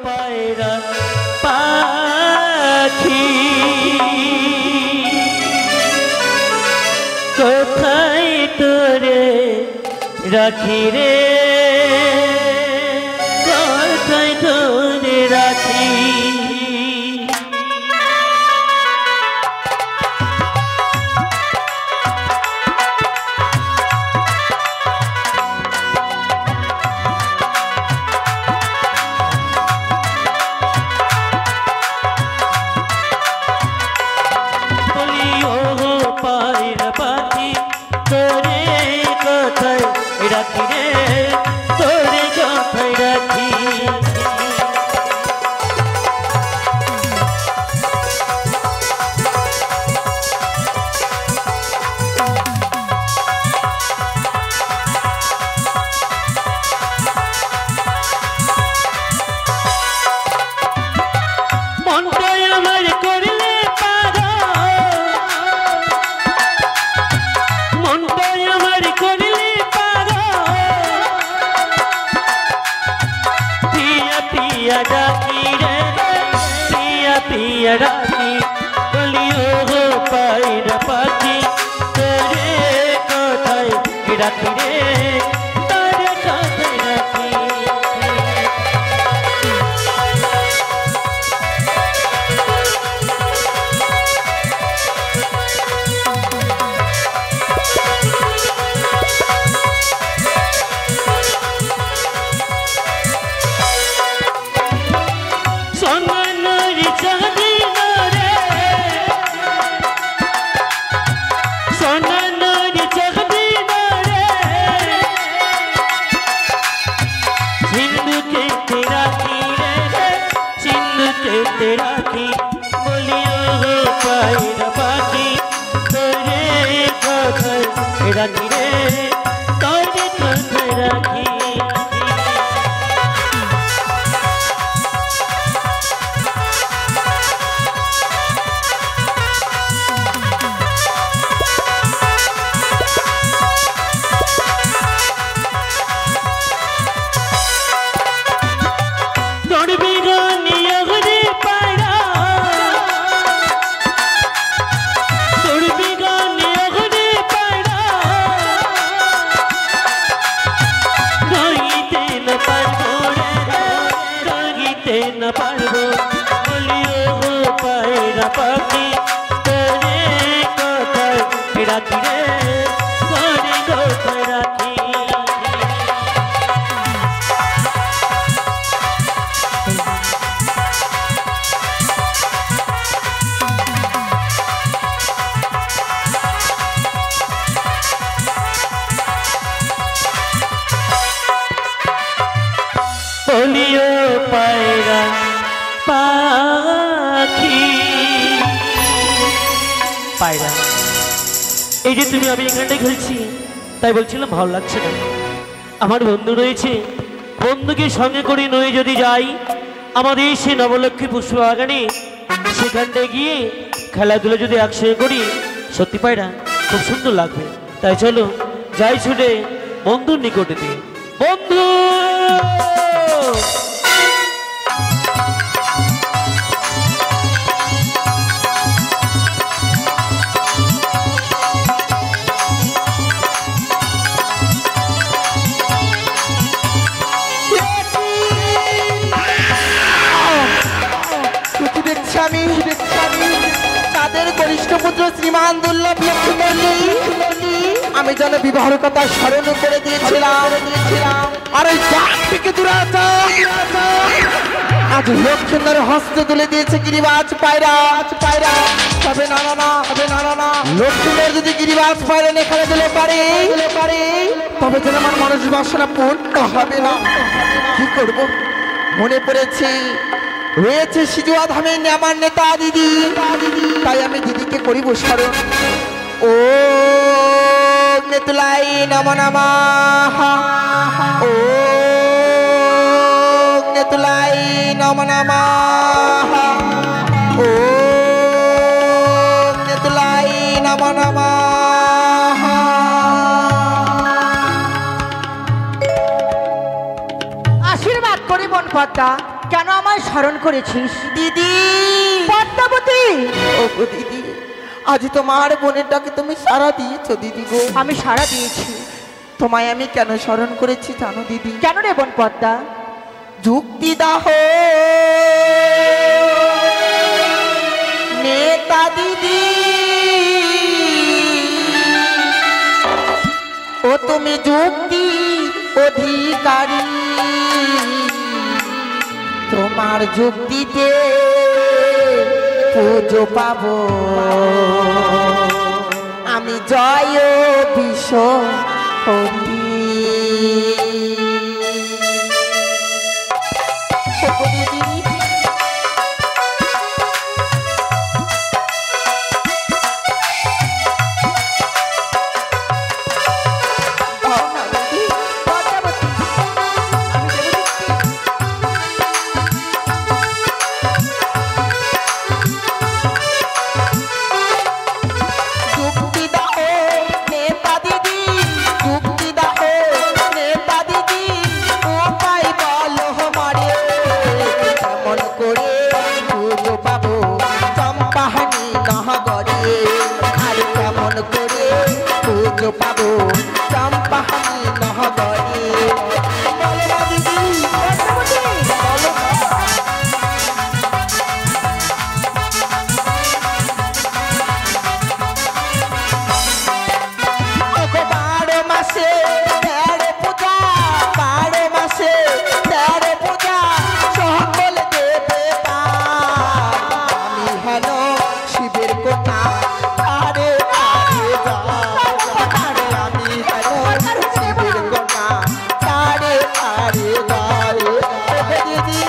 পায়রা পাখি কোথায় তোরে রাখি রে কোথায় তোরে রাখি রাখি রে তোরে কোথায় রাখি মনটাই আমার করলে পাগল মনটাই আমার করলে রাখি রে পিয়া পিয়া রাখি বলিও গো পায়রা পাখি তোরে কোথায় রাখি রে তোরে কোথায় রাখি राखी बोलियो हो पायरा पाखी तोरे कोथाय राखी रे तोरे कोथाय राखी न पारबो बोलियो हो पायरा पाखी तोरे कोथाय राखी रे तोरे कोथाय राखी बोलियो पायरा पाखी पायरा এই যে তুমি আমি এখানে খেলছি তাই বলছিলাম ভালো লাগছে না আমার বন্ধু রয়েছে বন্ধুকে সঙ্গে করে নয়ে যদি যাই আমাদের সেই নবলক্ষ্মী পুষ্প বাগানে সেখানটায় গিয়ে খেলাধুলা যদি একসঙ্গে করি সত্যি পায়রা খুব সুন্দর লাগবে তাই চলো যাই ছুটে বন্ধুর নিকটেতে বন্ধু তাদের কনিষ্ঠ পুত্র শ্রীমান দুর্লভ লক্ষ্মী আমি যেন বিবাহের কথা স্মরণ করে দিয়েছিলাম আর ওই থেকে আজ লক্ষ্মীর হস্তে তুলে দিয়েছে গিরিবাজ পায়রা তবে না লক্ষ্মীর যদি গিরিবাজ পায়রা এখানে দিলে পারে তবে যেন আমার মানুষ বাসনা পূর্ণ হবে না কি করব মনে পড়েছে রয়েছে সিজুয়া ধামে আমার নেতা দিদি তাই আমি দিদিকে করিব স্মরণ ও নেতুলাই নমো নমঃ ও নেতুলাই নমো নমঃ ও নেতুলাই নমো নমঃ আশীর্বাদ করি মন পদ্মা কেন আমায় স্মরণ করেছিস? দিদি পদ্মাবতী, ও গো দিদি, আজ তোমার বোনেরটাকে তুমি সারা দিয়েছো দিদি গো। আমি সাড়া দিয়েছি। তোমায় আমি কেন স্মরণ করেছি জানো দিদি? কেন রে বোন পদ্মা? যুক্তি দাহ নেতা দিদি, ও তুমি যুক্তি অধিকারী, তোমার যুক্তিতে পুজো পাবো আমি জয় বিশ্ব হরি। পাবো চম্পাহানি নহবরে। বারো মাসে তেরো পূজা, বারো মাসে তেরো পূজা, সকল দেবে আমি হেন শিবের কোটা আরে আরে যা, আমি হেন শিবের কোটা আরে আরে যা। দিদি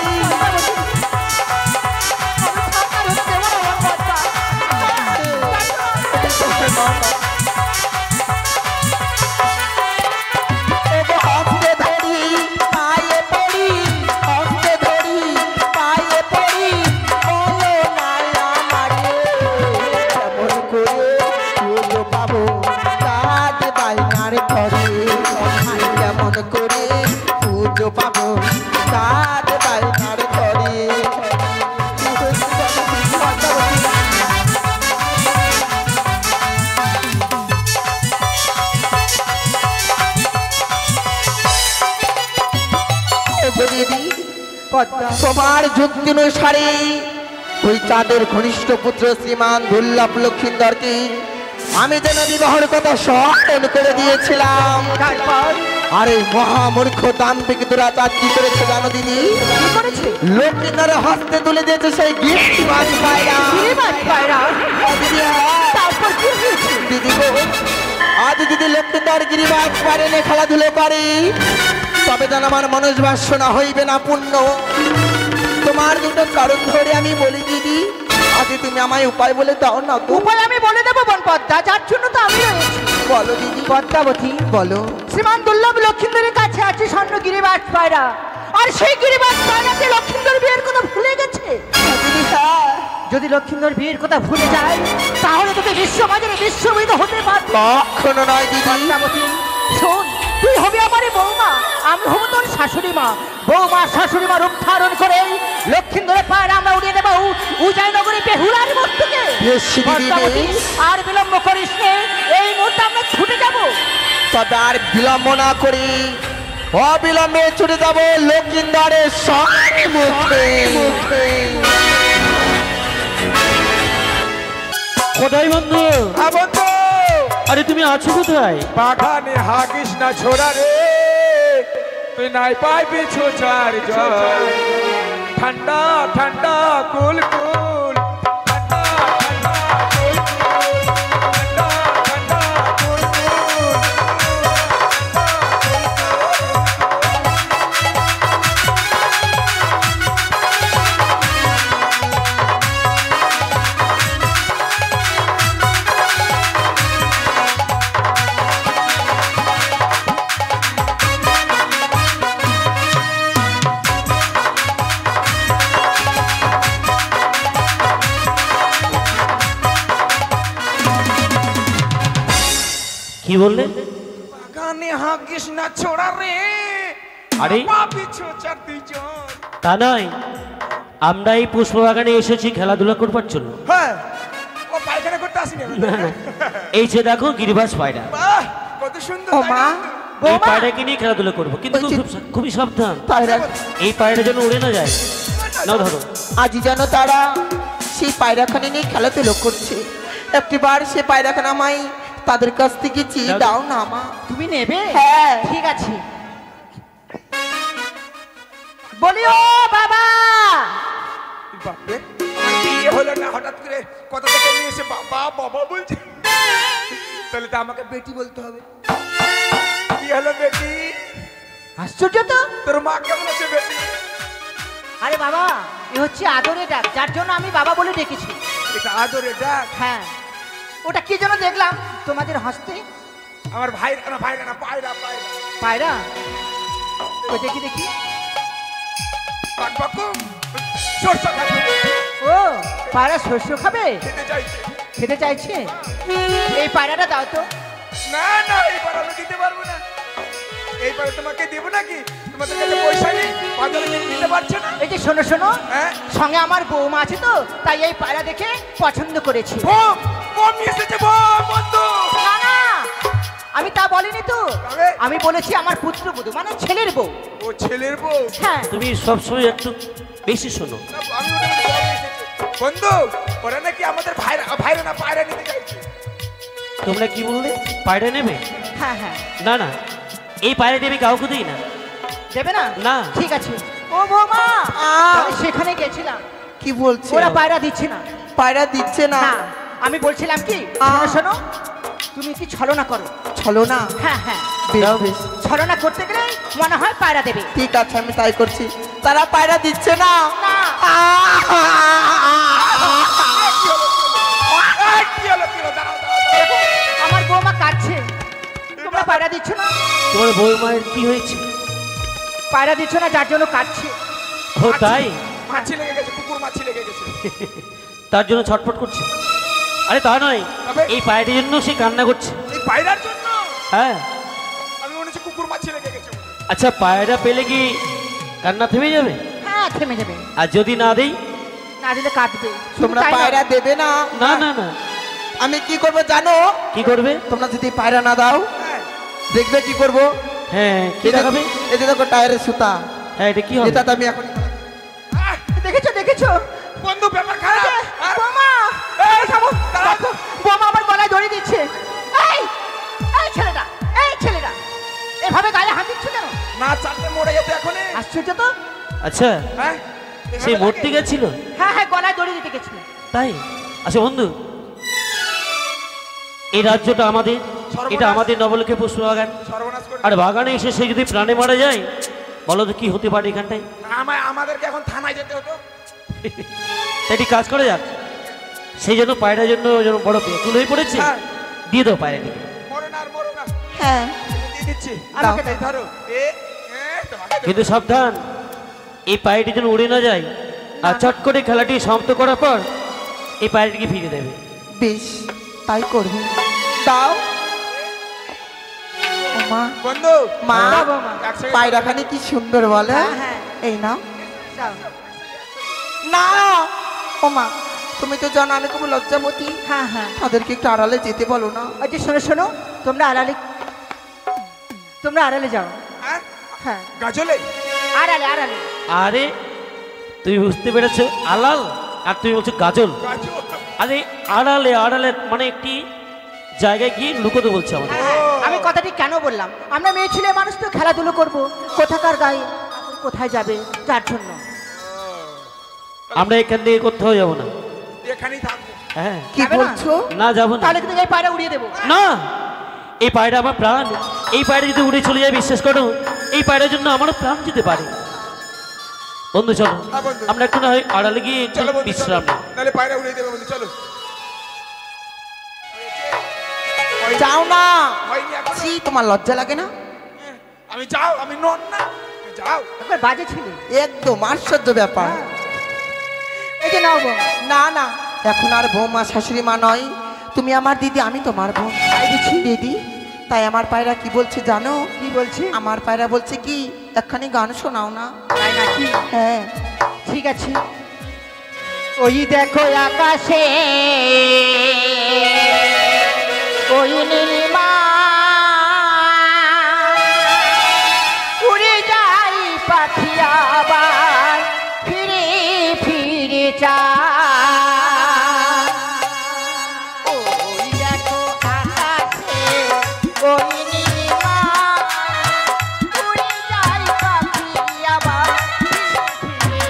পাবো তার বাইনার করে। তোমার যুক্তি অনুসারে ওই চাঁদের ঘনিষ্ঠ পুত্র শ্রীমান দুর্লভ লক্ষিন্দরকে আমি যেন বিবাহের কথা স্মরণ করে দিয়েছিলাম। আরে মহামূর্খ দাম্ভিক দুরাচার কি করেছে জানো দিদি? লক্ষিন্দরের হস্তে তুলে দিয়েছে সেই গিফট মাছ পায়রা। দিদি গো, আজ যদি লক্ষিন্দর গিরিবাজ পারে খেলাধুলো করে তবে যেন আমার মনস বাসনা হইবে না পূর্ণ। তোমার দুটো চরণ ধরে আমি বলি দিদি, আগে তুমি আমায় উপায় বলে দাও না। উপায় আমি বলে দেবো বোন পদ্মা, যার জন্য তো আমি রয়েছি। বলো দিদি। পদ্মাবতী বলো। শ্রীমান দুর্লভ লক্ষিন্দরের কাছে আছে স্বর্ণ গিরিবাজ পায়রা, আর সেই গিরিবাজ পায়রাতে লক্ষিন্দর বিয়ের কথা ভুলে গেছে। যদি লক্ষিন্দর বিয়ের কথা ভুলে যায় তাহলে তোকে বিশ্ববাজারে বিশ্ববিদ হতে পারবি। কখনো নয় দিদি। পদ্মাবতী শোন, তুই হবি আমারই বৌমা, আমি হব তোর শাশুড়ি মা। বৌমা শাশুড়ি মা রূপ ধারণ করে লক্ষিন্দরের পায়রা আমরা উড়িয়ে দেবো উদয়নগরী বেহুলার মধ্যে। আর বিলম্ব করিস নে, এই মুহূর্তে আমরা ছুটে যাব। তবে আর বিলম্ব না করি অবিলম্বে ছুটে যাব লক্ষিন্দরের সম্মুখে। কোথায় বন্ধু? বন্ধু, আরে তুমি আছো কোথায়? বাগানে হাগিস না ছোড়া রে, তুই নাই পাইবি ছোচার জল। ঠান্ডা ঠান্ডা কুল কুল, ঠান্ডা ঠান্ডা কুল কুল, ঠান্ডা ঠান্ডা কুল কুল। কি বললে? বাগানে হাগিস না ছোড়া রে, আরে পাবি ছোচার দুইজন। তা নয়, আমরা এই পুষ্পবাগানে এসেছি খেলাধুলা করবার জন্য। হ্যাঁ, ও পায়খানা করতে আসেনি আমি। না না, এই যে দেখো গিরিবাজ পায়রা, বাহ, কত সুন্দর ও তাই মা, না? এই বৌমা পায়রাকে নিয়ে খেলাধুলা করবো, কিন্তু ওই যে- খুবই সাবধান, পায়রা এই পায়রা যেন উড়ে না যায়। নাও ধরো। আজ যেন তারা সেই পায়রাখানে নিয়ে খেলাধুলো করছে, একটিবার সে পায়রাখানা আমায় তাদের কাছ থেকে চেয়ে দাও। দাও না মা। তুমি নেবে? হ্যাঁ। ঠিক আছে। বলিও বাবা। বাপরে, আমার বিয়ে হলো না হঠাৎ করে কথা থেকে নিয়ে এসে বাবা বাবা বলছে, তাহলে তো আমাকে বেটি বলতে হবে। কি হলো বেটি? আশ্চর্য তো। তোর মা কেমন আছে বেটি? আরে বাবা, এ হচ্ছে আদরে ডাক, যার জন্য আমি বাবা বলে ডেকেছি। এটা আদরে ডাক। হ্যাঁ, ওটা কি যেন দেখলাম তোমাদের হস্তে। আমার ভাইরা না পায়রা পায়রা। পায়রা, ওই দেখি দেখি। বাক বাকুম, সরষা খাবে, ও, পায়রা শস্য খাবে, খেতে চাইছে। খেতে চাইছে। এই পায়রাটা দাও তো। না না, এই পায়রা আমি দিতে পারবো না। এই পায়রা তোমাকে দেবো নাকি? তোমাদের কাছে পয়সা নেই, বাজারে কিনে দিতে পারছো না। এই যে শোনো শোনো, হ্যাঁ, সঙ্গে আমার বৌমা আছে তো, তাই এই পায়রা দেখে পছন্দ করেছি। বম বম নিয়ে এসেছে, বম বন্ধু। না না, আমি তা বলিনি তো, তবে? আমি বলেছি আমার পুত্রবধূ মানে ছেলের বউ। ও ছেলের বউ। হ্যাঁ, তুমি সবসময় একটু বেশি শোনো। আমি ওটা বলে বম নিয়ে এসেছে। বন্ধু, ওরা নাকি আমাদের ভাইরা না পায়রা নিতে চাইছে। তোমরা কি বললে? পায়রা নেবে? হ্যাঁ হ্যাঁ, না না, এই পায়রা দেবে কাউকে দিই না। দেবে না? না। ঠিক আছে। ও বৌমা, আমি সেখানে গেছিলাম, কি বলছে? ওরা পায়রা দিচ্ছে না। পায়রা দিচ্ছে না? না, আমি বলছিলাম কি, শোনো শোনো, তুমি কি ছলনা করো? চলো না। হ্যাঁ হ্যাঁ, বেশ বেশ, ছলনা করতে গেলে মনে হয় পায়রা দেবে। ঠিক আছে, আমি তাই করছি। তারা পায়রা দিচ্ছে না। না। এই, কি হলো দাঁড়াও। দেখো, আমার বৌমা কাঁদছে, তোমরা পায়রা দিচ্ছ না। তোমার বৌমায়ের কি হয়েছে? পায়রা দিচ্ছ না, যার জন্য কাঁদছে। ও তাই? মাছি লেগে গেছে, কুকুর মাছি লেগে গেছে। তার জন্য ছটফট করছে? আরে তা নয়, তবে? এই পায়রার জন্য সে কান্না করছে। এই পায়রার জন্য হ্যাঁ। আমি মনে হচ্ছে কুকুর মাছি লেগে গেছে। আচ্ছা, পায়রা পেলে কি কান্না থেমে যাবে? হ্যাঁ, থেমে যাবে। আর যদি না দেই? না দিলে কাঁদবে। শুধু তোমরা তাই নয়, পায়রা দেবে না? না না না। আমি কি করব জানো? কি করবে? তোমরা যদি পায়রা না দাও, হ্যাঁ, দেখবে কি করব? হ্যাঁ, কি দেখাবে? এই যে দেখো টায়ারের সুতা, হ্যাঁ, এটা কি হবে? এটা তো আমি এখন আহ, দেখেছো দেখেছো? বন্ধু ব্যাপার খারাপ। আর বৌমা, এই, এই থামো, দাঁড়াও। দেখো, বৌমা আমার গলায় দড়ি দিচ্ছে। এই, এই ছেলেটা, এভাবে গায়ে হাত দিচ্ছ কেন? না চালতে মরে যেতে এখন। আশ্চর্য তো। আচ্ছা, হ্যাঁ, সে মরতে গেছিল? হ্যাঁ হ্যাঁ, গলায় দড়ি দিতে গেছিল। তাই? আচ্ছা বন্ধু, এই রাজ্যটা আমাদের, এটা আমাদের নবলকে পুষ্পবাগান। সর্বনাশ করে আর বাগানে এসে সে যদি প্রাণে মারা যায়, বলো তো কি হতে পারে এখানটায়? আমাদেরকে এখন থানায় যেতে হতো। এটি কাজ করে যাক, সেই জন্য পায়রার জন্য যেন বড় পেকুল হয়ে পড়েছে। হ্যাঁ। দিয়ে দাও পায়রাটিকে। মরো না। হ্যাঁ দিয়ে দিচ্ছি। আমাকে এই দাও। ধরো। তোমাকে দেবো। কিন্তু সাবধান, এই পায়রাটি যেন উড়ে না যায়। আর চট করে খেলাটি সমাপ্ত করার পর এই পায়রাটিকে ফিরে দেবে। বেশ, তাই করবে। দাও ও মা, বন্ধু, মা, দাও বৌমা। একসঙ্গে পায়রাখানি কি সুন্দর বলে। হ্যাঁ, হ্যাঁ। এই নাও। যাও। না ও মা, তুমি তো জানো আমি খুব লজ্জাবতী। হ্যাঁ হ্যাঁ, তাদেরকে একটু আড়ালে যেতে বলো না। ওই যে শোনো শোনো, তোমরা আড়ালে যাও। হ্যাঁ, হ্যাঁ, গাজলে আড়ালে। আরে তুমি বুঝতে পেরেছো, আলাল আর তুমি বলছো গাজল। গাজল। আরে আড়ালে মানে একটি জায়গায় গিয়ে লুকোতে বলছে আমাদের। হ্যাঁ, আমি কথাটি কেন বললাম, আমরা মেয়ে ছেলে মানুষ তো খেলাধুলো করবো, কোথাকার গায়ে কোথায় যাবে, যার জন্য। আমরা এখান থেকে কোথাও যাবো না। এখানেই থাকবো। হ্যাঁ, কি যাবে না? বলছো? না যাবো না। তাহলে কিন্তু এই পায়রা উড়িয়ে দেবো। না, এই পায়রা আমার প্রাণ। এই পায়রা যদি উড়ে চলে যায়, বিশ্বাস করো, এই পায়রার জন্য আমারও প্রাণ যেতে পারে। বন্ধু চলো, হ্যাঁ, বন্ধু। আমরা একটু না হয় আড়ালে গিয়ে একটু চলো বন্ধু, চলো। বিশ্রাম নিই। নাহলে পায়রা উড়িয়ে দেবে বন্ধু, চলো। যাও না। হয়নি এখনো? ছি, তোমার লজ্জা লাগে না? আমি যাও, আমি নন না। যাও। একবার বাজে ছিলে। একদম আশ্চর্য ব্যাপার। এই যে নাও বৌমা। না না, এখন আর বৌমা শাশুড়ি মা নয়, তুমি আমার দিদি, আমি তোমার বোন। তাই বুঝি দিদি? তাই আমার পায়রা কি বলছে জানো? কি বলছি? আমার পায়রা বলছে কি, একখানি গান শোনাও না। তাই নাকি? হ্যাঁ, ঠিক আছে, ওই দেখো আকাশে ওই নীলিমা উড়ে যাই পাখি আবার ফিরে ফিরে যায়। ওই দেখো আকাশে ওই নীলিমা উড়ে যাই পাখি আবার ফিরে ফিরে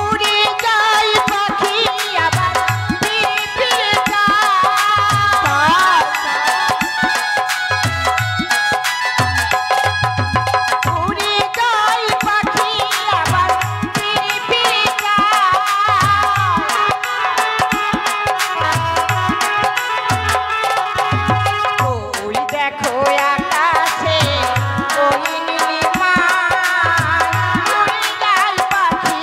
উড়ে যাই পাখি আবার ফিরে ফিরে যায়। উড়ে যাই পাখি আবার ফিরে ফিরে যায়। ওই দেখো আকাশে ওই নীলিমা উড়ে যাই পাখি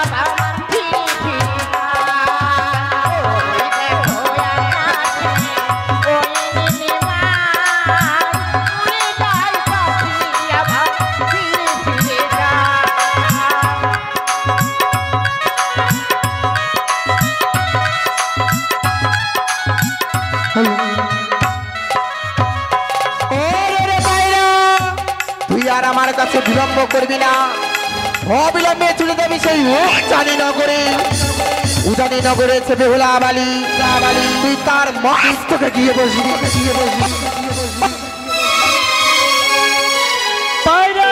আবার ফিরে ফিরে যায়। ওই দেখো আকাশে ওই নীলিমা উড়ে যাই পাখি আবার ফিরে ফিরে যায়। ওরে পায়রা, তুই আর আমার কাছে বিলম্ব করবি না, অবিলম্বে চলে যাবি সেই উজানি নগরে। উজানি নগরে সে বেহুলা বালি, তুই তার মস্তকে গিয়ে বসবি। পায়রা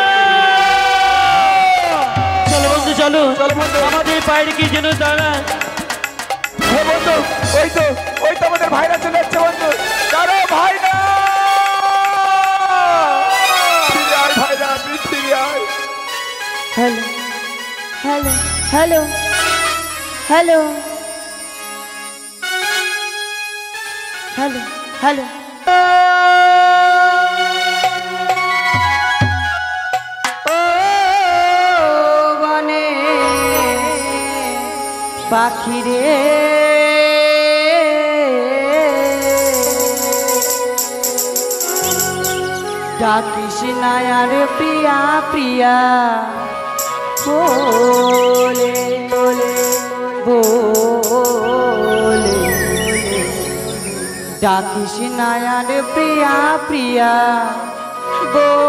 চলো বন্ধু চলো আমাদের পায়রা কি যেন দাঁড়া। হে বন্ধু, ওই তো আমাদের ভাইরা চলে যাচ্ছে বন্ধু। দাঁড়ো ভাইরা, ফিরে আয় ভাইরা, তুই ফিরে আয়। Hello hello hello hello hello hello ও বনে পাখি রে ডাকিস না আর প্রিয়া প্রিয়া बोले बोले बोले डाकिस नायार प्रिया प्रिया बोले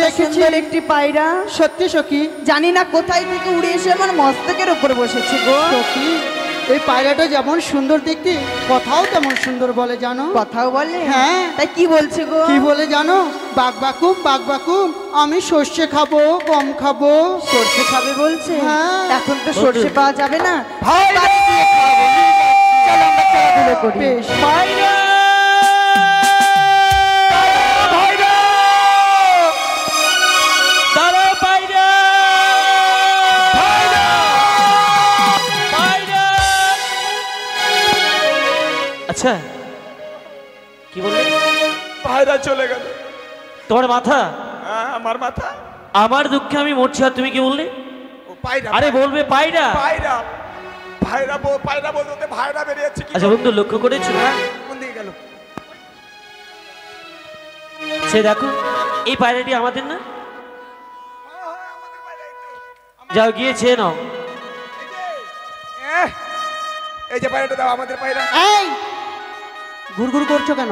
দেখেছি। সুন্দর একটি পায়রা, সত্যি সখী। জানি না কোথায় থেকে উড়ে এসে আমার মস্তকের উপর বসেছে গো। সখী, এই পায়রাটা যেমন সুন্দর দেখতে, কথাও তেমন সুন্দর বলে জানো। কথাও বলে? হ্যাঁ। তাই কি বলছে গো? কি বলে জানো? বাঘবাকুম বাঘবাকুম, আমি সর্ষে খাবো, গম খাবো। সর্ষে খাবে বলছে? হ্যাঁ। এখন তো সর্ষে পাওয়া যাবে না। ভাইরা! বাড়ি গিয়ে খাওয়াবো। চলো আমরা খেলাধুলো করি। বেশ। পায়রা ভাইরা! দাঁড়াও পায়রা ভাইরা! পায়রা। আচ্ছা কি বললে? ভাইরা চলে গেল। তোমার মাথা? হ্যাঁ, আমার মাথা। আমার দুঃখে আমি মরছি আর তুমি কি বললে? ও পায়রা। আরে বলবে পায়রা। পায়রা। পায়রা বলতে ভাইরা বেরিয়েছে কি? আচ্ছা বন্ধু, লক্ষ্য করেছো? হ্যাঁ, কোন দিকে গেল? সে দেখো, এই পায়রাটি আমাদের না? আমাদের পায়রা এই তো। যাও গিয়ে চেয়ে নাও। এহ, এই যে পায়রাটা দাও, আমাদের পায়রা। এই গুড়গুড় করছো কেন?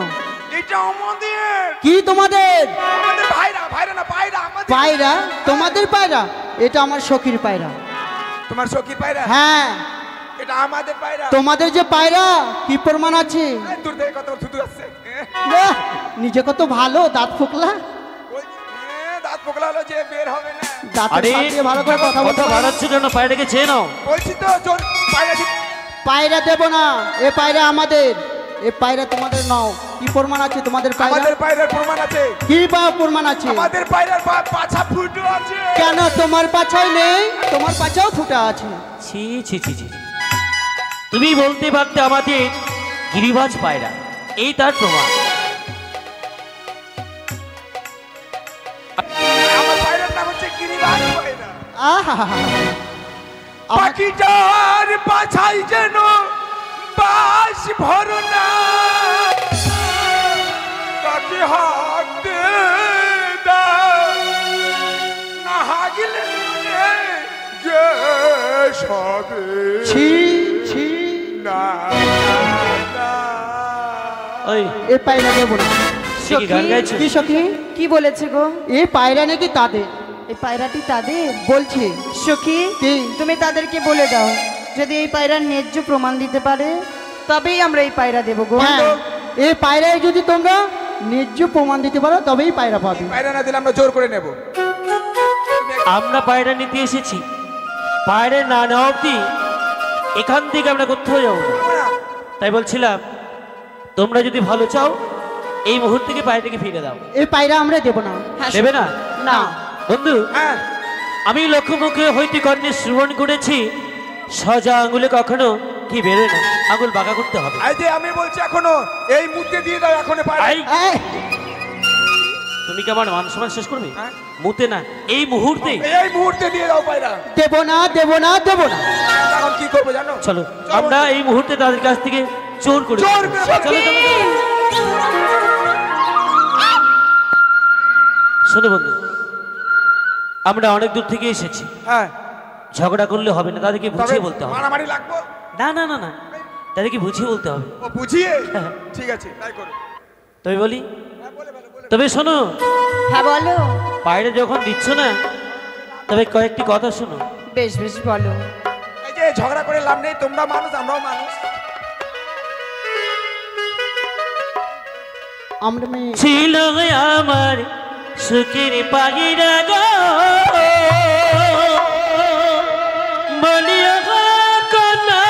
এটা আমাদের। কি তোমাদের? আমাদের ভাইরা না পায়রা আমাদের। পায়রা? তোমাদের পায়রা? এটা আমার সখীর পায়রা। তোমার সখীর পায়রা? হ্যাঁ। এটা আমাদের পায়রা। তোমাদের যে পায়রা, কি প্রমাণ আছে? এই দূর থেকে কত থুতু আসছে। বাহ, নিজে কত ভালো, দাঁত ফোকলা। ওই দাঁত পোকলা হলো যে বের হবে না। দাঁতের আরে ফাঁক দিয়ে ভালো করে কথা বলতে কথা পারো। বাড়াচ্ছ কেন? পায়রাটাকে চেয়ে নাও। বলছি তো জোর পায়রা পায়রা দেব না, এ পায়রা আমাদের। এ পায়রা তোমাদের নাও। কি প্রমাণ আছে তোমাদের পায়রা? আমাদের পায়রার প্রমাণ আছে। কি বা প্রমাণ আছে? আমাদের পায়রার পাছা ফুটো আছে। কেন তোমার পাছায় নেই? তোমার পাছাও ফুটা আছে। ছি ছি ছি ছি। তুমি বলতে পারতে আমাদের গিরিবাজ পায়রা, এই তার প্রমাণ। আমার পায়রার নাম হচ্ছে গিরিবাজ পায়রা। আহা, পাখিটার পাছাই যেন বাস ভরনা, তাকে হাত দে দাও, না হাগিলে গ্যাস হবে। ছি ছি। না, না। ওই এ পায়রা দেব না। সে কি গান গাইছো? কি সখী? কি বলেছে গো? এ পায়রা নাকি তাদের এই পায়রাটি তাদের বলছে। সখী, কি? তুমি তাদেরকে বলে দাও, যদি এই পায়রার ন্যায্য প্রমাণ দিতে পারে তবেই আমরা এই পায়রা দেবো গো। হ্যাঁ, এই পায়রায় যদি তোমরা ন্যায্য প্রমাণ দিতে পারো তবেই পায়রা পাবে। পায়রা না দিলে আমরা জোর করে নেব। আমরা পায়রা নিতে এসেছি, পায়রা না নেওয়া অব্দি এখান থেকে আমরা কোথাও যাবো না। তাই বলছিলাম, তোমরা যদি ভালো চাও এই মুহূর্তে পায়রাটাকে ফিরে দাও। এই পায়রা আমরা দেব না। হ্যাঁ, দেবে না? না। বন্ধু, হ্যাঁ, আমি লক্ষ্য মুখে হইতে কর্ণে শ্রবণ করেছি, সজা আঙুলে কখনো কি বেরোয় না, আঙুল বাঁকা করতে হবে। এই যে আমি বলছি এখনো এই মুহূর্তে দিয়ে দাও এখন পায়রা। এই, এই, তুমি কি আমার মান সম্মান শেষ করবে? হ্যাঁ। মুতে না, এই মুহূর্তে। এই মুহূর্তে দিয়ে দাও পায়রা। দেব না, দেব না, দেব না। এখন কি করবো জানো? চলো আমরা এই মুহূর্তে তাদের কাছ থেকে চোর করে চোর নেবো। করে চলো, চলো, চলো। শোনো বন্ধু, আমরা অনেক দূর থেকে এসেছি, হ্যাঁ, ঝগড়া করলে হবে না, তাদেরকে তবে বুঝিয়ে বলতে হবে। মারামারি লাগবো। না না না না, তাদেরকে বুঝিয়ে বলতে হবে। ও বুঝিয়ে? হ্যাঁ। ঠিক আছে, তাই করো। তবে বলি, হ্যাঁ, বলে ফেলো, বলে তবে শোনো, হ্যাঁ বলো। পায়রা যখন দিচ্ছ না, তবে কয়েকটি কথা শোনো। বেশ বেশ বলো। ফেলো। এই যে ঝগড়া করে লাভ নেই, তোমরা মানুষ আমরাও মানুষ। আমরা মেয়ে ছিল আমার সুখের পাখিরা গো, বলিয়া গো কন্যা,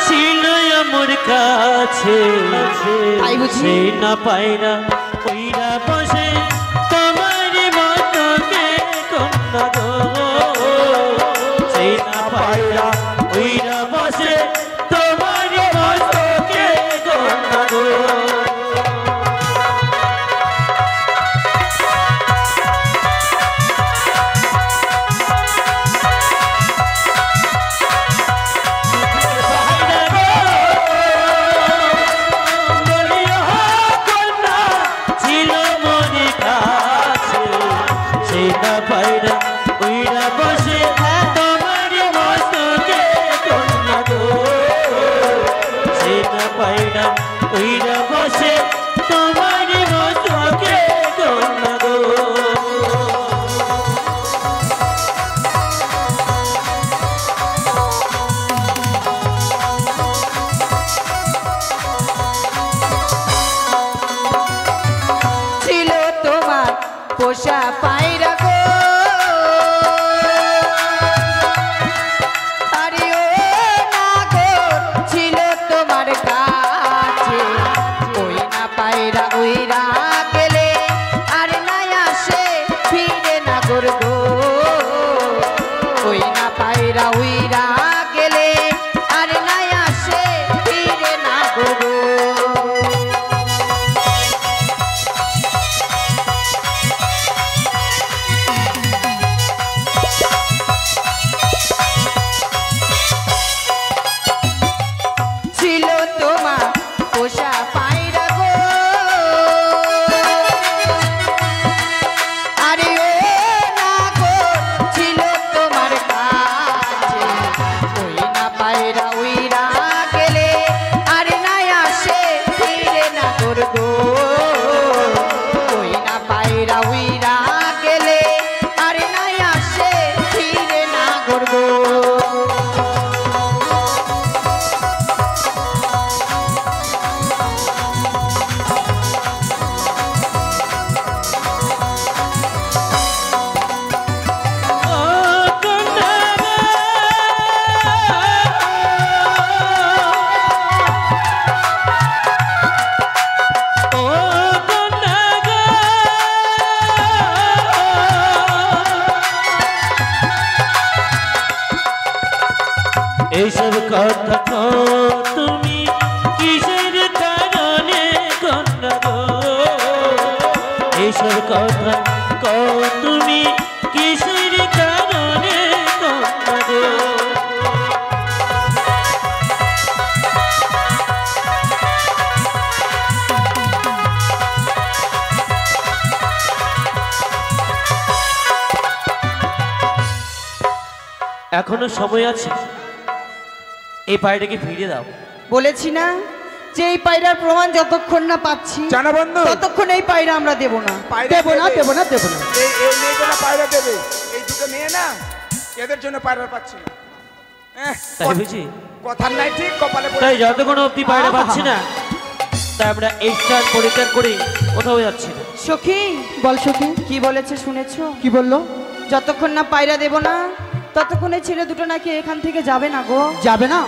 ছিল আমার কাছে, তাই বুঝি? সে না পায়রা ওইরা বসে তোমার মতকে কন্যা গো, সে না পায়রা ওইরা বসে তোমার মতকে কন্যা গো। পায়রা উইরা বসে তোমার মস্তকে পোষা পায়রা গো আরে ও নাগর ছিল তোমার কাছে ওই না পায়রা উইরা গেলে আর নাই আসে ফিরে নাগর গো ওই না পায়রা উইরা গেলে আর নাই আসে ফিরে নাগর গো ছিল তোমার পোষা পায়রা গো আরে ও নাগর ছিল তোমার কাছে ওই না পায়রা উইরা গেলে আর নাই আসে ফিরে নাগর গো ওই না পায়রা উইরা গেলে আর নাই আসে ফিরে নাগর গো এইসব কথা কও তুমি কিসের কারণে কন্যা গো এইসব কথা কও তুমি কিসের কারণে কন্যা গো এখনো সময় আছে এই পায়রাটাকে ফিরিয়ে দাও বলেছি না যে এই পায়রার প্রমাণ যতক্ষণ না পাচ্ছি জানো বন্ধু ততক্ষণ এই পায়রা আমরা দেব না পায়রা দেবো না দেবে। দেবো না দেবো না এই মেয়েগুলো পায়রা দেবে এই দুটো মেয়ে না এদের জন্য পায়রা পাচ্ছি না তাই বুঝি কথার নাই ঠিক কপালে পড়ে তাই যতক্ষণ অব্দি পায়রা পাচ্ছি না তাই আমরা এই স্থান পরিত্যাগ করে কোথাও যাচ্ছি না সখী বল সখী কি বলেছে শুনেছো কি বললো যতক্ষণ না পায়রা দেব না ততক্ষণে ছেলে দুটো নাকি এখান থেকে যাবে না গো যাবে না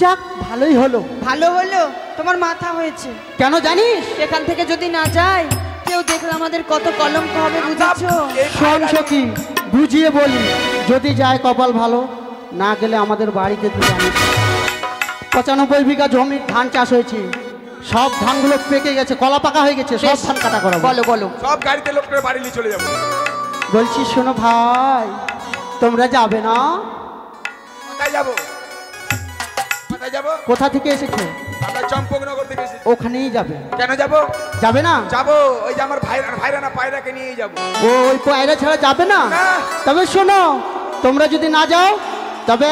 যাক ভালোই হলো ভালো হলো তোমার মাথা হয়েছে কেন জানিস এখান থেকে যদি না যায় কেউ দেখলে আমাদের কত কলঙ্ক হবে বুঝেছো এই শোন পায়রা- সখী বুঝিয়ে বলি যদি যায় কপাল ভালো না গেলে আমাদের বাড়িতে তুই জানিস 95 বিঘা জমি ধান চাষ হয়েছে সব ধানগুলো পেকে গেছে কলা পাকা হয়ে গেছে সব বেশ। ধান কাটা করা বলো বলো সব গাড়িতে লোক করে বাড়ি নিয়ে চলে যাবো বলছি শোনো ভাই তোমরা যাবে না কোথায় যাবো কোথায় যাবো কোথা থেকে এসেছো আমরা চম্পকনগর থেকে এসেছি ওখানেই যাবে কেন যাবো যাবে না যাবো ওই যে আমার ভাইরা না পায়রাকে নিয়েই যাবো ও ওই পায়রা ছাড়া যাবে না না। তবে শোনো তোমরা যদি না যাও তবে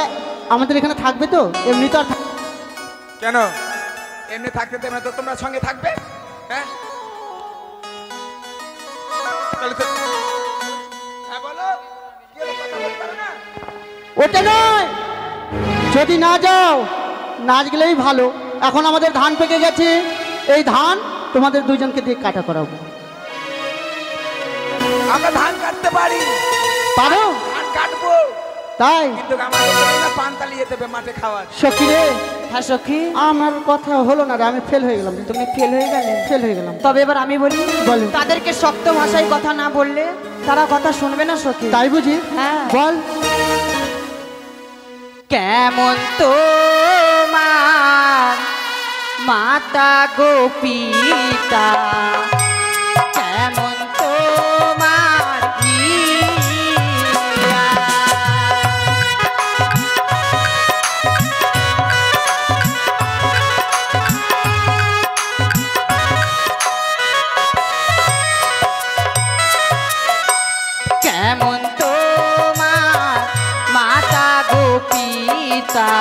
আমাদের এখানে থাকবে তো এমনি তো আর কেন এমনি থাকতে দেবে না তো তোমরা সঙ্গে থাকবে হ্যাঁ তাহলে তো হ্যাঁ বলো কি হলো, কথা বলতে পারো না ওটা নয় যদি না যাও নাচ গেলেই ভালো এখন আমাদের ধান পেকে গেছে এই ধান তোমাদের দুজনকে দিয়ে কাটা করাবো আমরা ধান কাটতে পারি পারো ধান কাটবো তাই কিন্তু আমাদের না পান তালিয়ে যেতে হবে মাঠে খাওয়ার সখী রে হ্যাঁ সখী আমার কথা হলো না রে আমি ফেল হয়ে গেলাম তুমি ফেল হয়ে গেলে ফেল হয়ে গেলাম তবে এবার আমি বলি বলো। তাদেরকে শক্ত ভাষায় কথা না বললে তারা কথা শুনবে না সখী তাই বুঝি হ্যাঁ। বল কেমন তোমার মাতা গোপিতা কেমন তোমার হিয়া। কেমন তোমার মাতা গোপিতা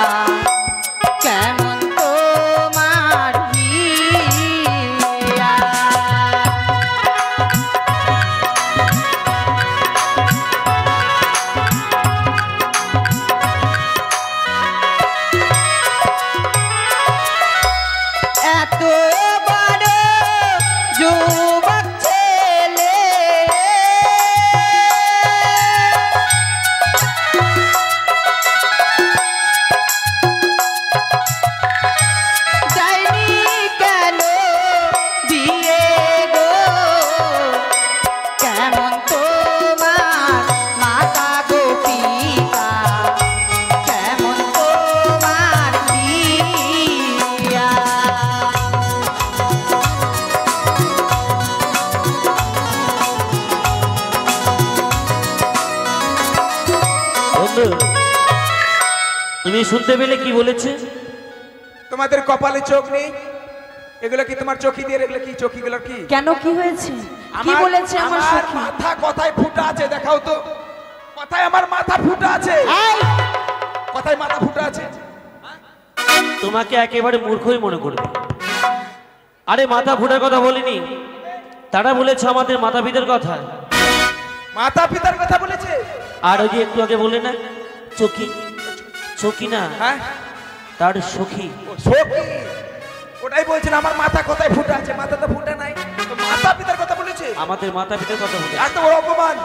কেমন তোমার হিয়া। এত বড় যুবক ছেলে তুমি শুনতে পেলে কি বলেছে? তোমাদের কপালে চোখ নেই, এগুলো কি তোমার চোখি দিয়ে? এগুলো কি চোখিগুলো কি? কেন কি হয়েছে? কি বলেছে আমার আমার সখী? মাথা কথায় ফুটা আছে, দেখাও তো। কথায় আমার মাথা ফুটা আছে, কথায় মাথা ফুটা আছে। তোমাকে একেবারে মূর্খই মনে করবে। আরে মাথা ফুটার কথা বলিনি, তারা বলেছে আমাদের মাতা পিতার কথা। মাতা পিতার কথা বলেছে? আর ওই যে একটু আগে বলে না চকি, চকি না হ্যাঁ, তার সখী। সখী, ওটাই বলছেন আমার মাথা কোথায় ফুটা আছে। মাথা তো ফুটা নাই, তো মাতা পিতার কথা বলেছে। আমাদের মাতা পিতার কথা বলে এত বড় অপমান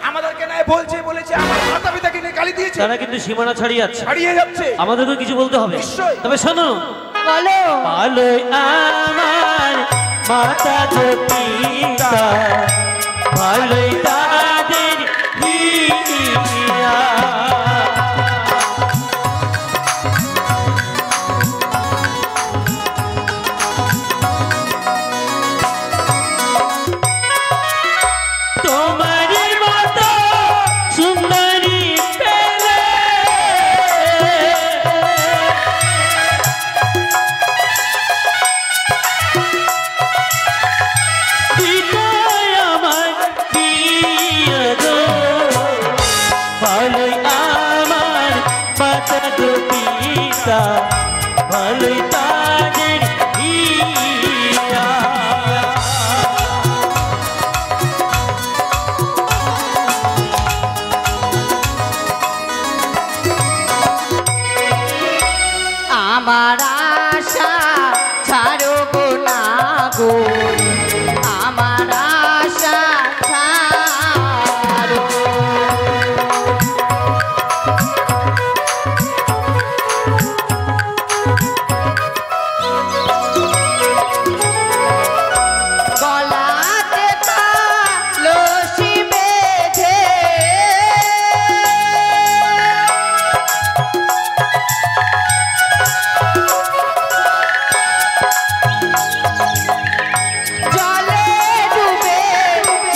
আমাদেরকে নাই বলেছে আমার মাতা পিতাকে নিয়ে গালি দিয়েছে। তারা কিন্তু সীমানা ছাড়িয়ে যাচ্ছে, ছাড়িয়ে যাচ্ছে। আমাদেরকে কিছু বলতে হবে। নিশ্চয়ই। তবে শোনো, বলো। ভালোই আমার মাতা পিতা, ভালোই তাদের হিয়া। তোমার মতো সুন্দরী পেলে হৃদয় আমার প্রিয় গো, ভালোই আমার মাতা পিতা, ভালোই তাদের হিয়া। আমার আশা ছাড়ো গো না গো, আমার আশা ছাড়ো। গলাতে কলসি বেঁধে জলে ডুবে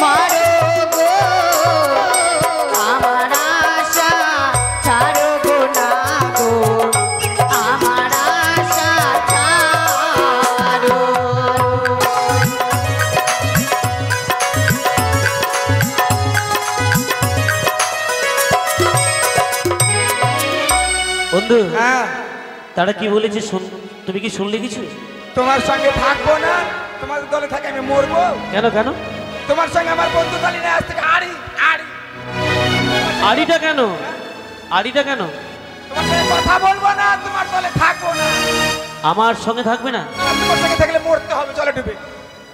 মারো গো, আমার আশা ছাড়ো গো না গো, আমার আশা ছাড়ো। বন্ধু, হ্যাঁ, তারা কি বলেছে তুমি কি শুনলে কিছু? তোমার সঙ্গে থাকবো না, তোমার দলে থাকে আমি মরবো। কেন কেন? তোমার সঙ্গে আমার বন্ধু তালি না, আজ থেকে আড়ি আড়ি। আড়িটা কেন? আড়িটা কেন? তোমার সঙ্গে কথা বলবো না, তোমার দলে থাকবো না। আমার সঙ্গে থাকবে না? আর তোমার সঙ্গে থাকলে মরতে হবে, চলে ডুবে।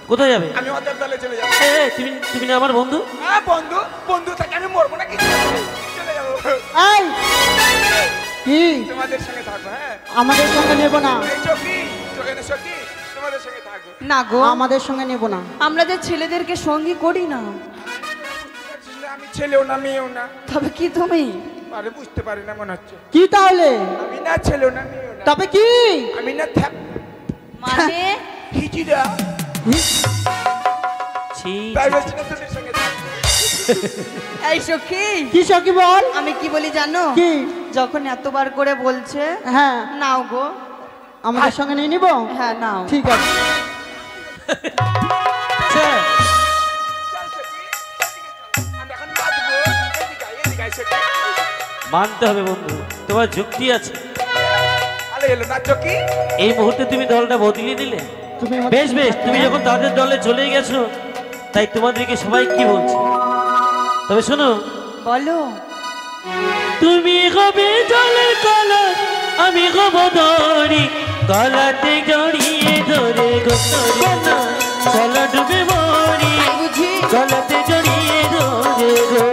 কোথায় যাবে? আমি ওদের দলে চলে যাবো। তুমি তুমি না আমার বন্ধু? হ্যাঁ, বন্ধু বন্ধু থাকে আমি মরবো না, কিছু চলে যাবো। এই কি তোমাদের সঙ্গে থাকবো। হ্যাঁ, আমাদের সঙ্গে নেব না? এই চোখি চোখে সখী, তোমাদের সঙ্গে থাকবো। না গো, আমাদের সঙ্গে নেব না। আমরা যে ছেলেদেরকে সঙ্গী করি না। আমি ছেলেও না মেয়েও না। তবে কি তুমি? আরে বুঝতে পারি না মনে হচ্ছে। কি তাহলে? আমি না ছেলেও না মেয়েও না। তবে কি? আমি না থ্যাপ মানে হিজিরা। ছি, তাই বলছি না তোদের সঙ্গে থাকবো। এই সখী, কি সখী বল? আমি কি বলি জানো? কি? যখন এতবার করে বলছে হ্যাঁ, নাও গো। আমাদের সঙ্গে নিয়ে নিব। হ্যাঁ নাও। ঠিক আছে। আচ্ছা, চল সখী, এদিকে চল। আমরা এখন নাচবো। এদিকে আয় সখী। মানতে হবে বন্ধু, তোমার যুক্তি আছে। আরে এলো না চকি। এই মুহূর্তে তুমি দলটা বদলিয়ে দিলে। তুমি আমাদের- বেশ বেশ, তুমি যখন তাদের দলে চলে গেছো, তাই তোমাদেরকে সবাই কি বলছে তবে শোনো। বলো। তুমি হবে জলের কলা, আমি হব দড়ি, কলাতে জড়িয়ে ধরে গো না, চলো ডুবে মরি, তাই বুঝি? কলাতে জড়িয়ে ধরে গো।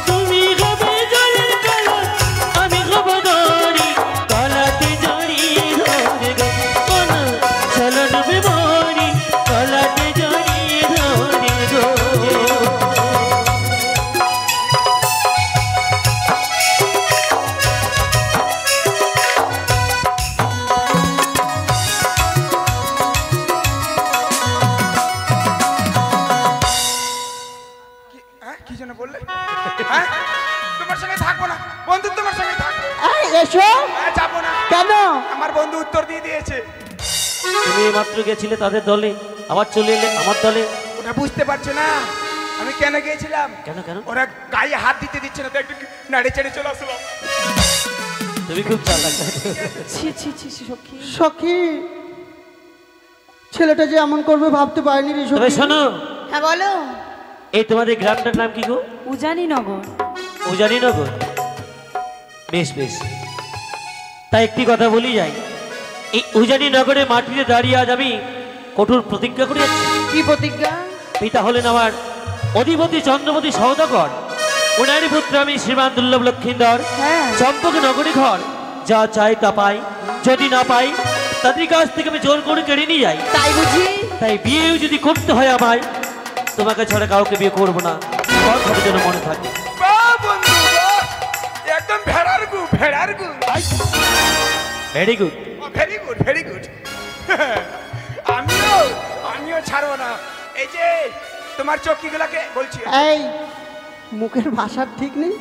তুমি হবে জলের কলা, আমি হব দড়ি, কলাতে জড়িয়ে ধরে গো না, চলো ডুবে মরি। আমার বন্ধু উত্তর দিয়ে দিয়েছে। তুমি মাত্র গেছিলে তাদের দলে, আবার চলে এলে আমার দলে। ওটা বুঝতে পারছো না আমি কেন গিয়েছিলাম? কেন কেন? ওরা গায়ে হাত দিতে দিচ্ছে না, তো একটু নাড়ে চেড়ে চলে আসলাম। তুমি খুব চালাক। ছি ছি ছি ছি, সখী সখী, ছেলেটা যে এমন করবে ভাবতে পারিনি রে তবে সখী। শোনো, হ্যাঁ বলো। এই তোমাদের গ্রামটার নাম কি গো? উজানি নগর। উজানি নগর। বেশ বেশ, তাই একটি কথা বলি যাই, এই উজানি নগরে মাটিতে দাঁড়িয়ে আজ আমি কঠোর প্রতিজ্ঞা করে যাচ্ছি। কি প্রতিজ্ঞা? পিতা হলেন আমার অধিপতি চন্দ্রপতি সওদাগর, ওনারই পুত্র আমি শ্রীমান দুর্লভ লক্ষিন্দর। হ্যাঁ। চম্পক নগরী ঘর, যা চাই তা পাই, যদি না পাই তাদের কাছ থেকে আমি জোর করে কেড়ে নিয়ে যাই। তাই বুঝি? তাই বিয়েও যদি করতে হয় আমায়, তোমাকে ছাড়া কাউকে বিয়ে করবো না, কথাটা যেন মনে থাকে। বাহ বন্ধু বাহ! একদম ভেড়ার গু, ভেড়ার গু। Very good. Very good, very good. আমিও ছাড়বো না। এই যে তোমার চক্কিগুলাকে বলছি, এই মুখের ভাষার ঠিক নেই।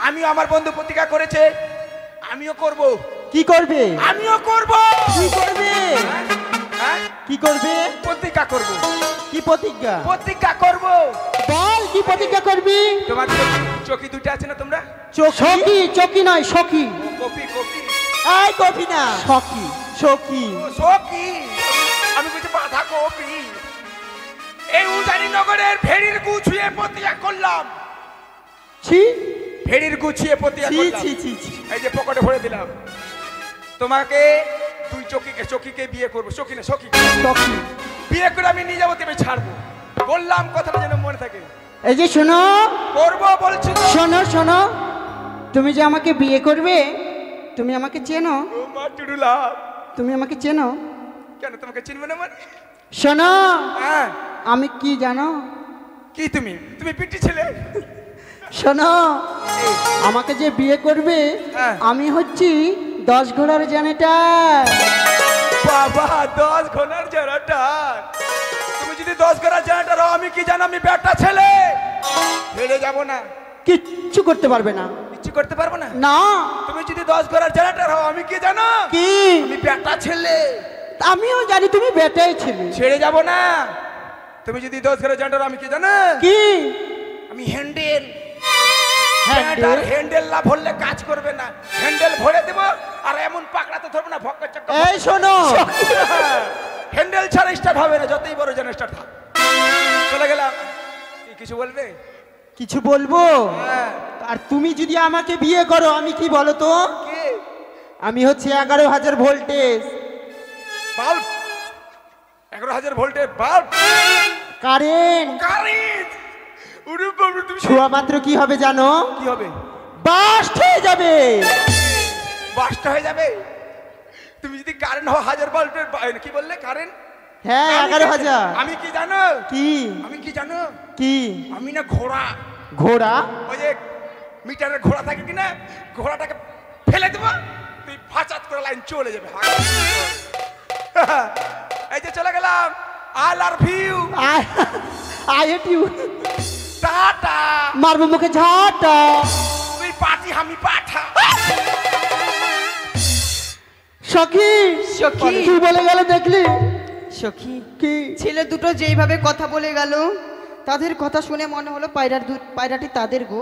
আমিও আমার বন্ধু প্রতিজ্ঞা করেছে, আমিও করব। কি করবে? আমিও করব। কি করবে? হ্যাঁ? কি করবে? প্রতিজ্ঞা করব। কি প্রতিজ্ঞা? প্রতিজ্ঞা করব। বল কি প্রতিজ্ঞা করবি? তোমার চকি দুটো আছে না তোমরা? সখী, চকি নয় সখী। কপি কপি এই কপি না, সখী সখী। সকি, আমি বলছি বাধা কপি। এই উজানি নগরের ভেড়ির গুছিয়ে প্রতিজ্ঞা করলাম। ছি ভেড়ির গুছিয়ে প্রতিজ্ঞা ছি করলাম। ছি ছি ছি। এই যে পকেটে ভরে দিলাম। তোমাকে তুই চকিকে বিয়ে করবো। সখী না সখী, সখী। বিয়ে করে আমি নিয়ে যাবো, তুমি ছাড়বো। বললাম কথাটা যেন মনে থাকে। এই যে শোনো, করবো বলছি তো। শোনো শোনো, তুমি যে আমাকে বিয়ে করবে, তুমি আমাকে চেনো? ও মা টুডুলা, তুমি আমাকে চেনো? কেন তোমাকে চিনবে না মানে? শোনো, হ্যাঁ, আমি কি জানো? কি তুমি তুমি পিটি ছেলে? শোনো, আমাকে যে বিয়ে করবে, হ্যাঁ। আমি হচ্ছি 10 ঘোড়ার জেনেটার। বাবা 10 ঘোড়ার জেনারেটর। তুমি যদি 10 ঘোড়ার জেনারেটর হও, আমি কি জানো? আমি বেটা ছেলে, হেরে যাব না, কিচ্ছু করতে পারবে না। কিছু করতে পারবো না। না। তুমি যদি 10 ঘোড়ার জেনারেটর হও, আমি কি জানো? কি? আমি বেটা ছেলে, আমিও জানি তুমি বেটাই ছেলে। ছেড়ে যাব না। তুমি যদি 10 ঘোড়ার জেনারেটর, আমি কি জানো? কি? আমি হ্যান্ডেল। হ্যান্ডেল? হ্যান্ডেল না ভরলে কাজ করবে না। হ্যান্ডেল ভরে দেবো, আর এমন পাকড়াতে ধরবো না, ভক্কা চক্কা। এই শোনো, হ্যান্ডেল ছাড়া স্টার্ট হবে না, যতই বড় যেন স্টার্ট থাক। চলে গেলাম। কি কিছু বলবে? কিছু বলবো? হ্যাঁ। আর তুমি যদি আমাকে বিয়ে করো, আমি কি বলো তো? কি? আমি হচ্ছে 11,000 ভোল্টেজ বাল্ব। 11,000 ভোল্টের বাল্ব। কারেন্ট। কারেন্ট। উরে বাবা, তুমি ছোঁয়া মাত্র কি হবে জানো? কি হবে? বাস্ট হয়ে যাবে। বাস্ট হয়ে যাবে। তুমি যদি কারেন্ট হও 1000 ভোল্টের, কি বললে কারেন্ট? হ্যাঁ, 11,000। আমি কি জানো? কি? আমি কি জানো? কি? আমি না ঘোড়া। ঘোড়া? ওই যে মিটারের ঘোড়া থাকে কিনা, ঘোড়াটাকে ফেলে দেবো, তুই ফাঁচাত করে লাইন চলে যাবে। এই যে চলে গেলাম। I love you. I hate you. Ta-ta. মারবো মুখে ঝাঁটা। তুই পাটি, আমি পাঠা। সখী, সখী। কি বলে গেল দেখলি? সখী, কি? ছেলে দুটো যেইভাবে কথা বলে গেল, তাদের কথা শুনে মনে হলো পায়রাটি তাদের গো।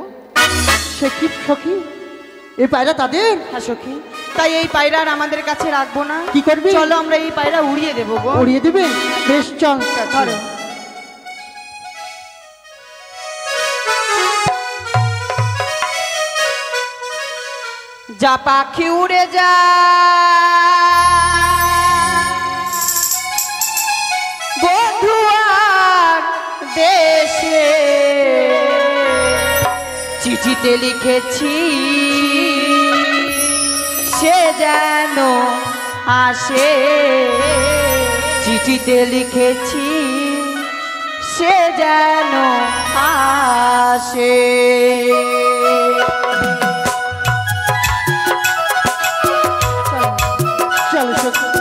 সে কি সখী? এই পায়রা তাদের? হ্যাঁ সখী, তাই এই পায়রা আর আমাদের কাছে রাখবো না। কি করবি? চলো আমরা এই পায়রা উড়িয়ে দেবো গো। উড়িয়ে দিবে? বেশ চল। ধরো। যা পাখি উড়ে যা, বন্ধু আর দেশে, চিঠিতে লিখেছি সে যেন আসে। চিঠিতে লিখেছি সে যেন আসে। চলো সখী।